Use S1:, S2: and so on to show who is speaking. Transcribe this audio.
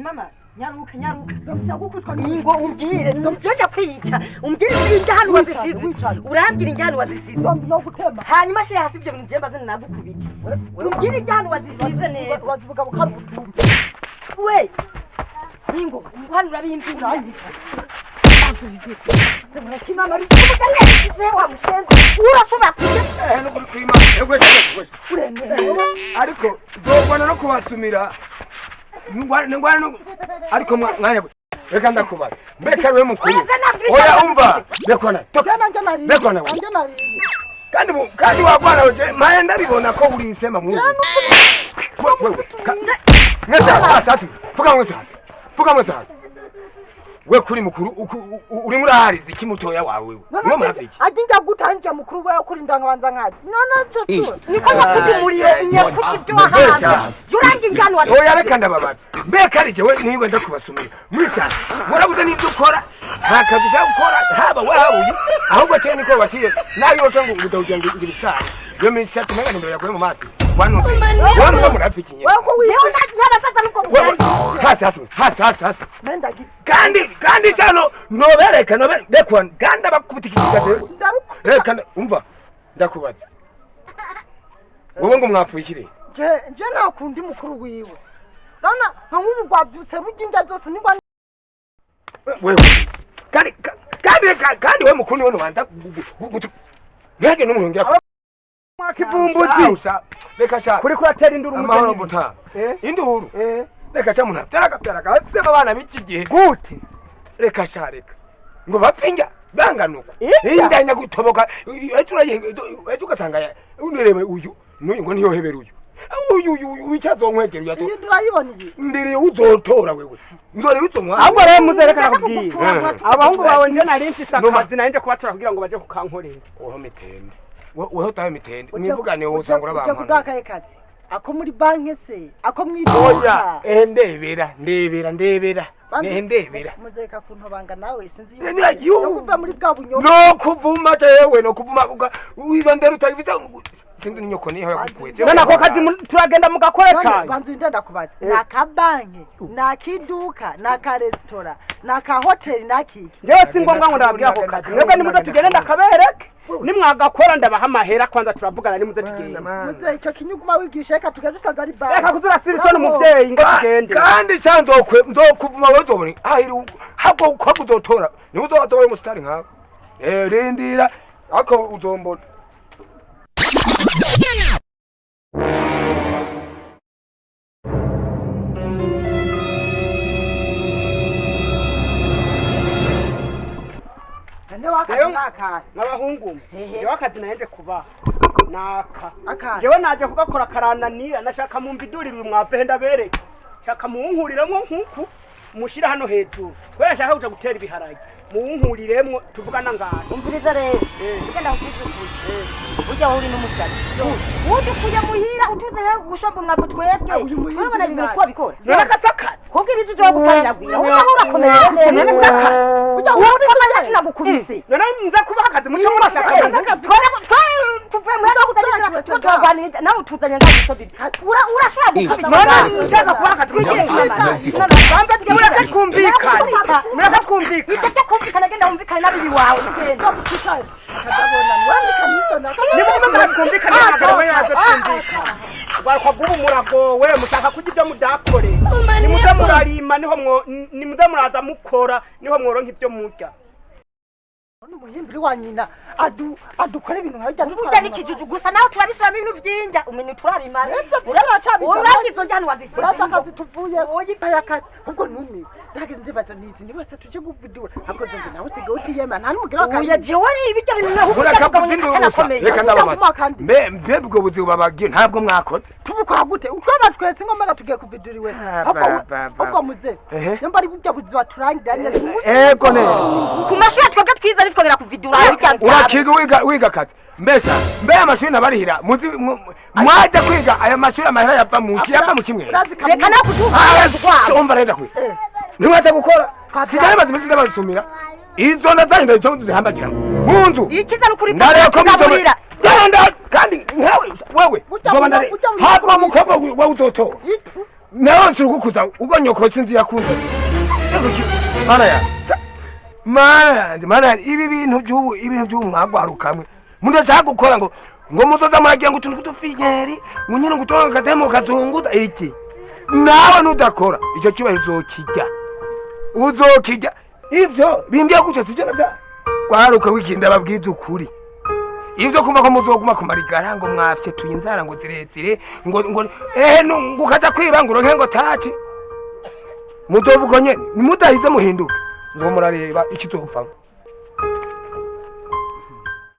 S1: Kimama nyaruka ingo umbwire nzoja kwica umbwire inga hano wazisize urambwira inga hano wazisize hanyuma shira hasi ibyo bintu mbaze nagukubita umbwire inga hano wazisize neza
S2: wazivuga bukarutumba
S1: we ingo hano urabimbwira Kimama rikubuga wa mushenzi urashobora kujya
S3: no kuri kwima ariko dogwana no kubasumira ngwana ariko mwanya reka ndakubaza mbeka we mukuru oya umva bekona bekona kandi wagwana uje maenda bibona ko uri isema mwizi wewe sasa fuka mwese we kuri mukuru uri murahariza ikimutoya wawe no murafiki
S2: ajinja gutanja mukuru we kuri ndangabanza nkaje none cyo tu
S1: niko nakugumuriye inyafuki byo hahanga yurangi njano wa
S3: oya reka ndababaza mbeka rije we niwe ndakubasumira muri cyane murabuze n'ibyo ukora nta kazi ukora haba wahuye ahubwo cyane niko waciye nayo yose ngo udawujya ngibisana yo minsi atumenga nimbere yakoye mu mazi wano murafiki nyine
S1: yewe n'abasaza nuko buzari
S3: hasi kandi cyano nobereka bekwa ganda bakubutikikaze reka umva ndakubaza wowe ngo mwapfuikire
S2: je nakundi mukuru wiwe nana nkubu gwabyutse ruginga byose ningwa
S3: wewe kandi we mukuru we nwanza ngeke n'umuhungira
S2: mwakivumbuzi
S3: reka sha
S2: kuri kuratera induru
S3: amahoro buta induru reka sha muntu ataraga hase babana biki gihe
S2: gute
S3: reka sha reka ngo bapinga banganuko indanya gutoboka ejo ugasanga unirebe uyu ngo niyo hebera uyu icazonkwegera uyato
S2: ndurayiboniye
S3: ndiri uzotora wewe nzore uzomwa
S2: ahubwo rero muzereka nakubwiye abahungu bawe nje nari mfise akazi nanje kubatura kugira ngo baje kukankorera
S3: oho mitende weho tawe mitende mwivugane wo usangura
S2: bamana cyo kudakaye kazi ako muri banki se ako mwidoka
S3: oya ndebera ndebera
S2: muzeka kuntobanga nawe sinzi yo kuva muri bwa bunyo
S3: no kuvuma jewe no kuvuma uizo ndero utavita sinzi ninyoko niho yakukwete
S2: nana ko kazi turagenda mugakora cyane banzu ndenda kubaza na ka banki na kiduka na ka restaurant na ka hotel na kiki jewe singombwa ngo ndabwira ko kazi mwebwe nimuze tugende ndakabereke nimwagakora ndabaha amahera kwanza turavugana nimuze tugende muze icyo kinyuguma wigisha reka tugende usanze ari banki reka kudurasira n'umuvyeyi ngo tugende
S3: kandi sanzokwe ndokuvuma wezoboni ahiru hako uko kudotora ni uzotora umusitari nkawe rindira ako uzombona
S2: n'abahungu jewe akazi naje kuba naka jewe naje kugakora karananira nashaka mumbidurire umwape ndabereke shaka muwunkuriremo nkuku mushira hano hejuru twera shaka kuja gutera ibiharage muwunkuriremo tuvugana ngana
S1: umviriza rero ugenda kwizukuye ujya uri n'umushatsi uje kuya muhira utuze rero gushomba umwape twebwe urabona ibintu twabikora
S2: n'agasakazi
S1: kubwira icyo cyo gukorera gwiya ujya urakomeye none ujya urakomeye tunagukubise
S2: none nza kuba akazi mucyo murashaka
S1: tuvuye muri ako kutagera tutagwanira nawe utuzanya ngaho bibi urashobora gukubita
S2: none nshaka kuba akazi bamba muraka twumvikane
S1: icyo kumvikana genda wumvikane nabibi wawe ugenda
S2: akadabona wandi kanisona niba murakumvikana nagarawe yaje twumvikana barko gubu muragowe mushaka kujya ibyo mudakore nimuze murarima nimuze muraza mukora niho mworonka ibyo murya none umuhimbiri wa nyina adukora ibintu nkajya
S1: ubuja nikijuju gusa naho turabisubiramo ibintu byinja umenye turabimara uragizo njyana wazisize
S2: akazi tuvuye oyikayakazi ubwo numi ndagize ndibaza nizi ni wese tuje kuvidura akoze ngo nawe usigaye usiyema nta n'umugira akazi
S1: uya jewe ibijya bintu naho
S3: urakabuzindurusa reka ndabamaze mbebwo buzi babagiye ntabwo mwakoze
S2: tubukora gute utwaba twese ngomba tugiye kuvidura wese ubwo muze nyamba ari bujya buzi baturangira neza
S3: ego ne
S1: ku mashuri twebwe twiza twongera kuvidura
S3: urakiga wiga kazi mbese mbe amashuri nabarihira muzi mwaje kwiga aya mashuri amahera yava mu kimwe
S1: reka nakutuha
S3: umva rero kwe nimwaze gukora sijane bazimeze ndabasumira izo ndazanye cyo duhambagira munzu
S1: ikiza n'ukuri
S3: ndarekomeza kandi nkawe wewe zobandare hako mukobwa wewe utoto nawe nsurugukuza ubwo nyoko sinzi yakunze mana ya ibi bintu by'ubu mwagwarukamwe mudashaka gukora ngo muzoza muragira ngo utuntu tw'udufinyeri ngo nyine ngo utonga akademo kazunguza iki nawe nudakora icyo cyubahiro uzokijya ivyo bimbye guca sije bya kwaruka wikinda babwiza ukuri ivyo kumva ko muzoguma kumarigara ngo mwafye tuyinzara ngo zirezire ngo ngo kaza kwibangura nkengo tati mudovuko nyene nimudahize muhinduka ngo murareba ikizopfa